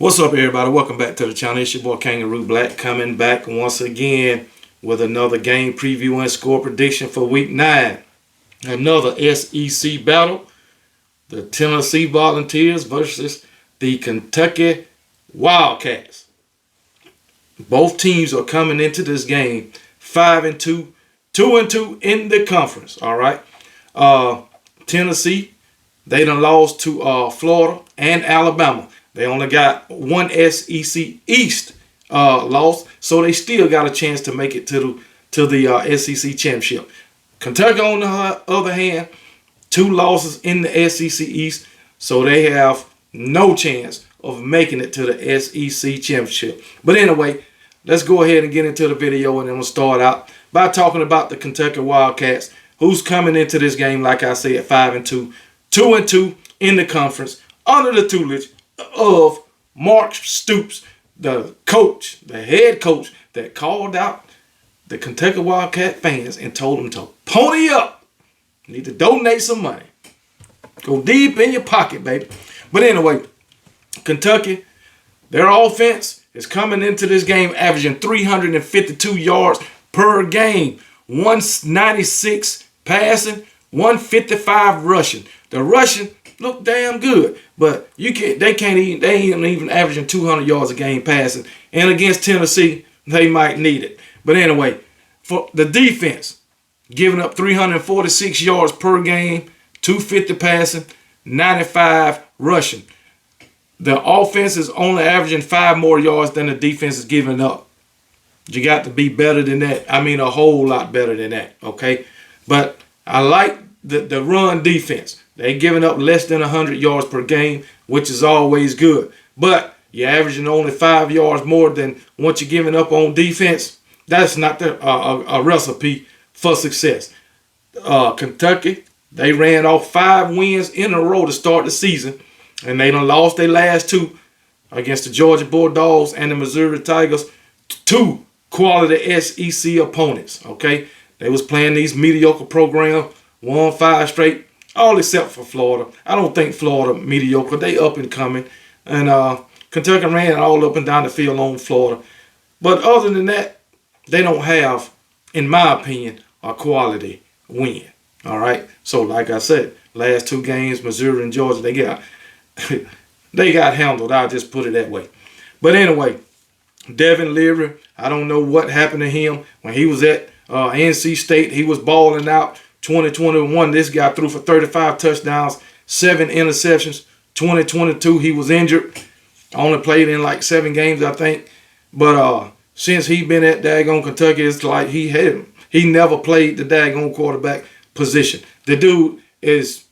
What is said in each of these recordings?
What's up, everybody? Welcome back to the channel. It's your boy Kangaroo Black coming back once again with another game preview and score prediction for Week 9. Another SEC battle. The Tennessee Volunteers versus the Kentucky Wildcats. Both teams are coming into this game 5-2, 2-2 in the conference. All right. Tennessee, they done lost to Florida and Alabama. They only got one SEC East loss, so they still got a chance to make it to the SEC championship. Kentucky, on the other hand, 2 losses in the SEC East, so they have no chance of making it to the SEC championship. But anyway, let's go ahead and get into the video, and then we'll start out by talking about the Kentucky Wildcats, who's coming into this game, like I said, 5-2, 2-2 in the conference, under the tutelage of Mark Stoops, the coach, the head coach that called out the Kentucky Wildcat fans and told them to pony up. You need to donate some money. Go deep in your pocket, baby. But anyway, Kentucky, their offense is coming into this game averaging 352 yards per game, 196 passing, 155 rushing. The rushing look damn good, but they ain't even averaging 200 yards a game passing. And against Tennessee, they might need it. But anyway, for the defense, giving up 346 yards per game, 250 passing, 95 rushing. The offense is only averaging 5 more yards than the defense is giving up. You got to be better than that. I mean, a whole lot better than that, okay? But I like the run defense. They're giving up less than 100 yards per game, which is always good. But you're averaging only 5 yards more than what you're giving up on defense. That's not a recipe for success. Kentucky, they ran off 5 wins in a row to start the season, and they done lost their last 2 against the Georgia Bulldogs and the Missouri Tigers, 2 quality SEC opponents. Okay, they was playing these mediocre programs, won 5 straight. All except for Florida. I don't think Florida mediocre. They up and coming. And Kentucky ran all up and down the field on Florida. But other than that, they don't have, in my opinion, a quality win. All right? So like I said, last 2 games, Missouri and Georgia, they got handled. I'll just put it that way. But anyway, Devin Leary, I don't know what happened to him. When he was at NC State, he was balling out. 2021, this guy threw for 35 touchdowns, 7 interceptions. 2022, he was injured. Only played in like 7 games, I think. But since he been at daggone Kentucky, it's like he never played the daggone quarterback position. The dude is,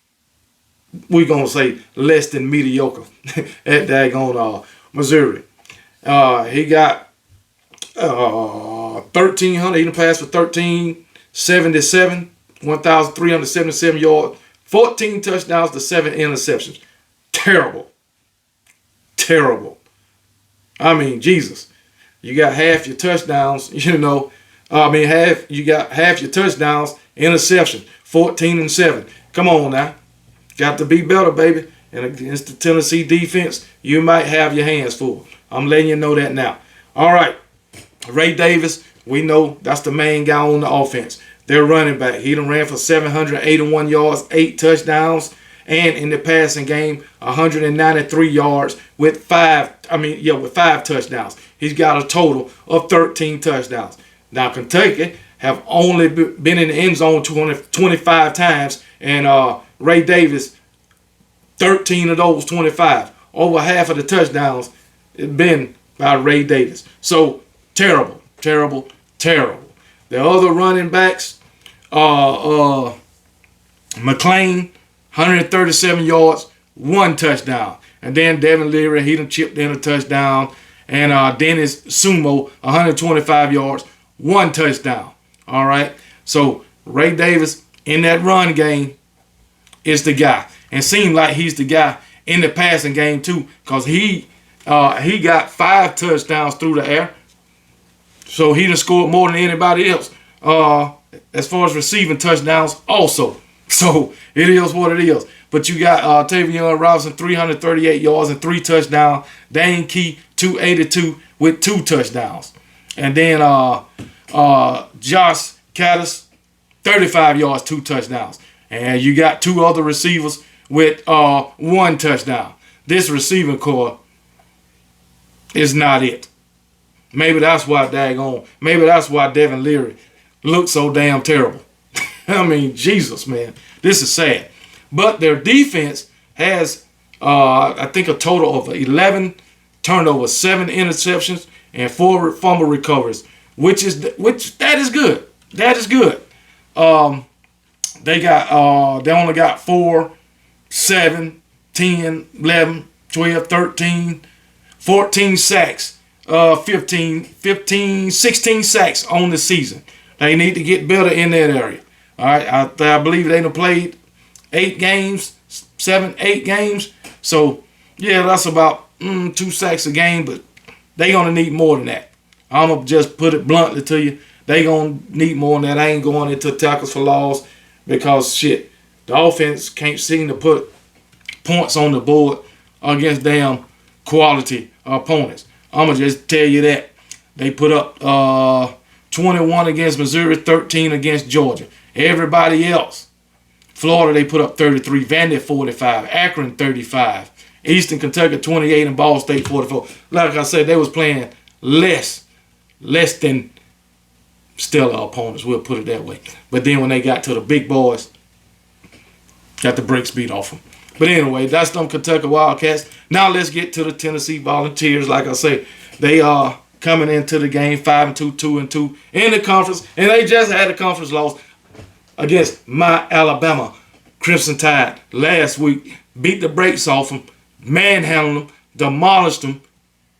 we're going to say, less than mediocre at daggone Missouri. He got 1,300. He done passed for 1,377. 1,377 yards, 14 touchdowns to 7 interceptions. Terrible. Terrible. I mean, Jesus. You got half your touchdowns, you got half your touchdowns, interception, 14-7. Come on now. Got to be better, baby. And against the Tennessee defense, you might have your hands full. I'm letting you know that now. All right. Ray Davis, we know that's the main guy on the offense. Their running back, he done ran for 781 yards, 8 touchdowns, and in the passing game, 193 yards with 5 touchdowns. He's got a total of 13 touchdowns. Now, Kentucky have only been in the end zone 25 times, and Ray Davis, 13 of those 25. Over half of the touchdowns have been by Ray Davis. So, terrible, terrible, terrible. The other running backs, McLean, 137 yards, 1 touchdown. And then Devin Leary, he done chipped in a touchdown. And Dennis Sumo, 125 yards, 1 touchdown. All right. So Ray Davis in that run game is the guy. And seemed like he's the guy in the passing game too, because he got 5 touchdowns through the air. So he done scored more than anybody else. As far as receiving touchdowns also. So it is what it is. But you got Tavion Robinson, 338 yards and 3 touchdowns. Dane Key, 282 with 2 touchdowns. And then Josh Caddis, 35 yards, 2 touchdowns. And you got 2 other receivers with 1 touchdown. This receiving core is not it. Maybe that's why maybe that's why Devin Leary looked so damn terrible. I mean, Jesus, man. This is sad. But their defense has, I think, a total of 11 turnovers, 7 interceptions, and 4 fumble recoveries, which that is good. That is good. They only got 4, 7, 10, 11, 12, 13, 14 sacks. 16 sacks on the season. They need to get better in that area. All right, I believe they done played 8 games, 7, 8 games. So, yeah, that's about 2 sacks a game, but they going to need more than that. I'm going to just put it bluntly to you. They going to need more than that. I ain't going into tackles for loss because, shit, the offense can't seem to put points on the board against damn quality opponents. I'm going to just tell you that. They put up 21 against Missouri, 13 against Georgia. Everybody else, Florida, they put up 33, Vandy 45, Akron 35, Eastern Kentucky 28, and Ball State 44. Like I said, they was playing less than stellar opponents, we'll put it that way. But then when they got to the big boys, got the brakes beat off them. But anyway, that's them Kentucky Wildcats. Now let's get to the Tennessee Volunteers. Like I say, they are coming into the game 5-2, 2-2 in the conference, and they just had a conference loss against my Alabama Crimson Tide last week. Beat the brakes off them, manhandled them, demolished them,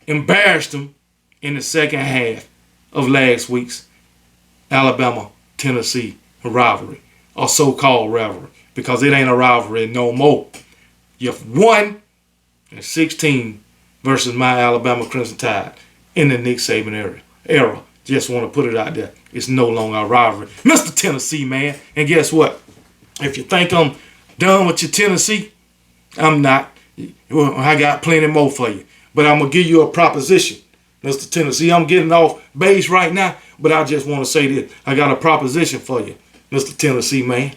embarrassed them in the second half of last week's Alabama-Tennessee rivalry, or so-called rivalry, because it ain't a rivalry no more. You've 1-16 versus my Alabama Crimson Tide in the Nick Saban era. Just want to put it out there. It's no longer a rivalry. Mr. Tennessee, man. And guess what? If you think I'm done with your Tennessee, I'm not. I got plenty more for you. But I'm going to give you a proposition, Mr. Tennessee. I'm getting off base right now, but I just want to say this. I got a proposition for you, Mr. Tennessee, man.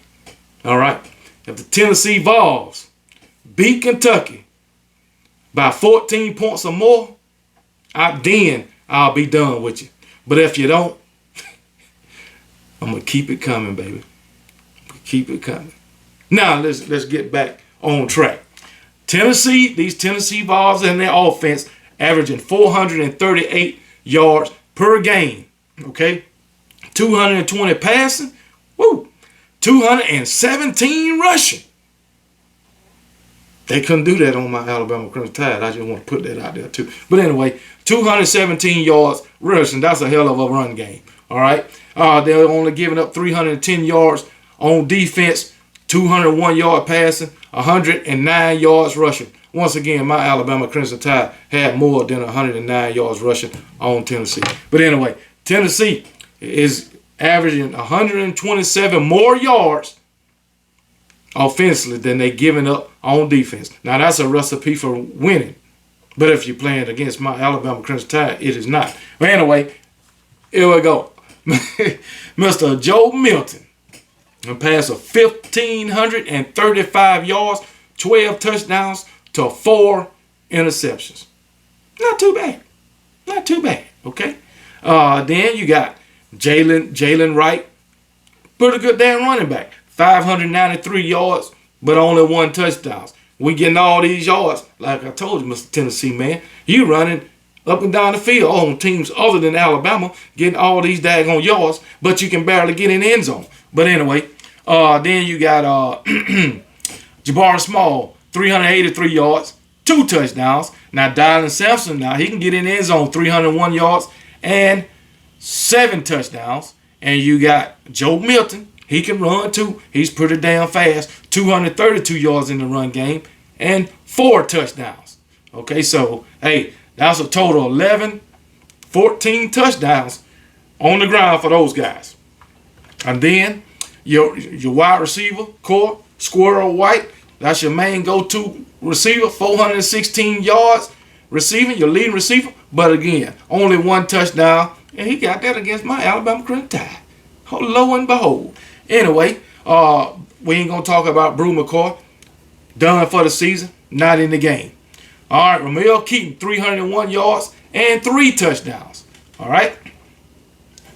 All right? If the Tennessee Vols beat Kentucky by 14 points or more, then I'll be done with you. But if you don't, I'm going to keep it coming, baby. Keep it coming. Now, let's get back on track. These Tennessee Vols and their offense averaging 438 yards per game. Okay? 220 passing. 217 rushing. They couldn't do that on my Alabama Crimson Tide. I just want to put that out there too. But anyway, 217 yards rushing. That's a hell of a run game. All right. They're only giving up 310 yards on defense, 201 yard passing, 109 yards rushing. Once again, my Alabama Crimson Tide had more than 109 yards rushing on Tennessee. But anyway, Tennessee is averaging 127 more yards offensively than they giving up on defense. Now, that's a recipe for winning. But if you're playing against my Alabama Crimson Tide, it is not. But anyway, here we go. Mr. Joe Milton passed of 1,535 yards, 12 touchdowns to 4 interceptions. Not too bad. Not too bad, okay? Then you got Jalen Wright, pretty good damn running back. 593 yards, but only 1 touchdown. We getting all these yards. Like I told you, Mr. Tennessee, man, you running up and down the field on teams other than Alabama, getting all these daggone yards, but you can barely get in the end zone. But anyway, then you got Jabari Small, 383 yards, 2 touchdowns. Now, Dylan Sampson, he can get in the end zone, 301 yards and 7 touchdowns. And you got Joe Milton. He can run too. He's pretty damn fast. 232 yards in the run game and 4 touchdowns. Okay, so, hey, that's a total of 14 touchdowns on the ground for those guys. And then your wide receiver core, Squirrel White, That's your main go-to receiver, 416 yards receiving, your leading receiver. But again, only one touchdown, and he got that against my Alabama Crimson Tide. Oh, lo and behold. Anyway, we ain't gonna talk about Brew McCoy. Done for the season, not in the game. All right, Ramel Keaton, 301 yards and 3 touchdowns. All right.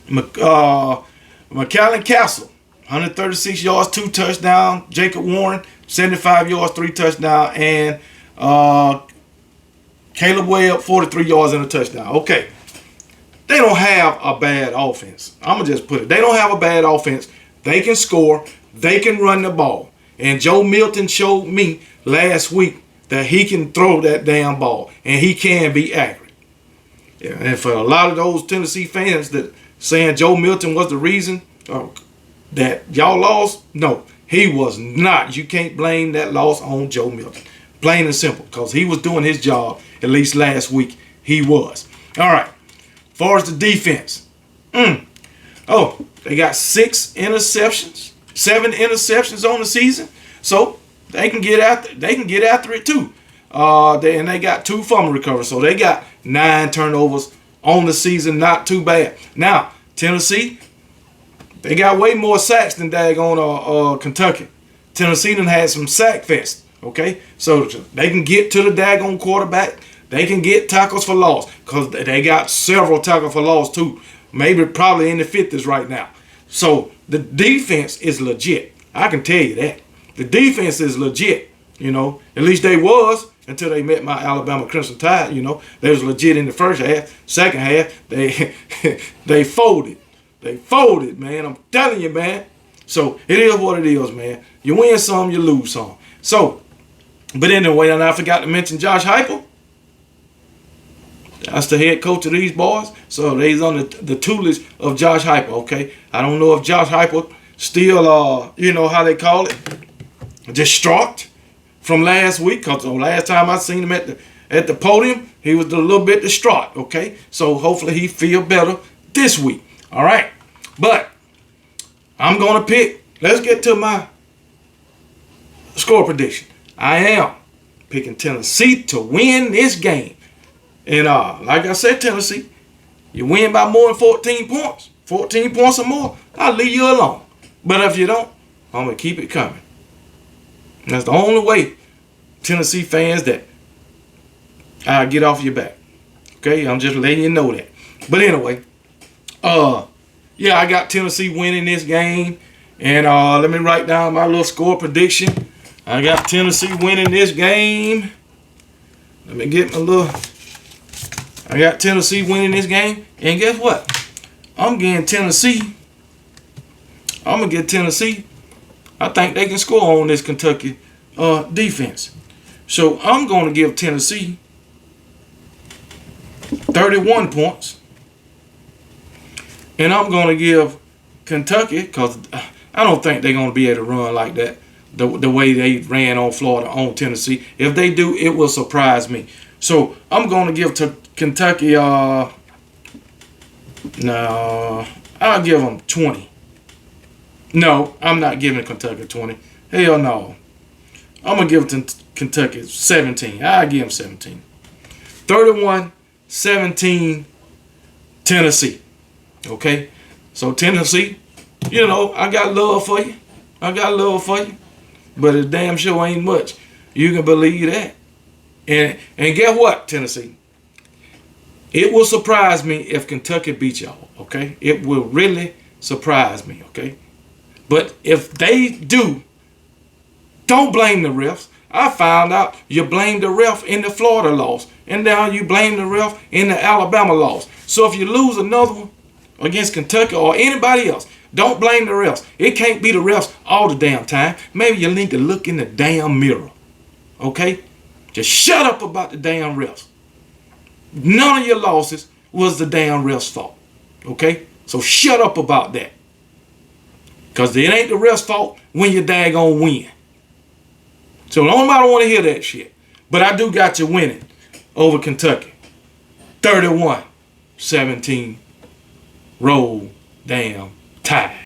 McAllen Castle, 136 yards, 2 touchdowns. Jacob Warren, 75 yards, 3 touchdowns. And Caleb Webb, 43 yards and a touchdown. Okay. They don't have a bad offense. I'm going to just put it. They don't have a bad offense. They can score. They can run the ball. And Joe Milton showed me last week that he can throw that damn ball. And he can be accurate. Yeah, and for a lot of those Tennessee fans that saying Joe Milton was the reason that y'all lost, no, he was not. You can't blame that loss on Joe Milton. Plain and simple. Because he was doing his job, at least last week, he was. All right. As far as the defense, oh, they got 7 interceptions on the season, so they can get after. They can get after it too. And they got 2 fumble recoveries, so they got 9 turnovers on the season. Not too bad. Now Tennessee, they got way more sacks than daggone Kentucky. Tennessee done had some sack fest. Okay, so they can get to the daggone quarterback. They can get tackles for loss because they got several tackles for loss too. Maybe probably in the 50s right now. So the defense is legit. I can tell you that. The defense is legit. You know, at least they was until they met my Alabama Crimson Tide. You know, they was legit in the first half. Second half, they folded. They folded, man. I'm telling you, man. So it is what it is, man. You win some, you lose some. So, but anyway, and I forgot to mention Josh Heupel. That's the head coach of these boys. So they's on the tutelage of Josh Heupel, okay? I don't know if Josh Heupel still, you know how they call it, distraught from last week. Because the last time I seen him at the podium, he was a little bit distraught, okay? So hopefully he feel better this week, all right? But I'm going to pick, let's get to my score prediction. I am picking Tennessee to win this game. And like I said, Tennessee, you win by more than 14 points. 14 points or more, I'll leave you alone. But if you don't, I'm going to keep it coming. And that's the only way, Tennessee fans, that I'll get off your back. Okay, I'm just letting you know that. But anyway, yeah, I got Tennessee winning this game. And let me write down my little score prediction. I got Tennessee winning this game. Let me get my little... I got Tennessee winning this game. And guess what? I'm getting Tennessee. I'm going to get Tennessee. I think they can score on this Kentucky defense. So I'm going to give Tennessee 31 points. And I'm going to give Kentucky, because I don't think they're going to be able to run like that, the way they ran on Florida, on Tennessee. If they do, it will surprise me. So I'm going to give Kentucky, no, I'll give them 20. No, I'm not giving Kentucky 20. Hell no. I'm going to give Kentucky 17. I'll give them 17. 31-17 Tennessee. Okay? So Tennessee, you know, I got love for you. I got love for you. But it damn sure ain't much. You can believe that. And guess what, Tennessee? It will surprise me if Kentucky beats y'all, okay? It will really surprise me, okay? But if they do, don't blame the refs. I found out you blame the ref in the Florida loss, and now you blame the ref in the Alabama loss. So if you lose another one against Kentucky or anybody else, don't blame the refs. It can't be the refs all the damn time. Maybe you need to look in the damn mirror, okay? Just shut up about the damn refs. None of your losses was the damn refs' fault. Okay? So shut up about that. Because it ain't the refs' fault when you daggone win. So nobody want to hear that shit. But I do got you winning over Kentucky. 31-17. Roll damn Tide.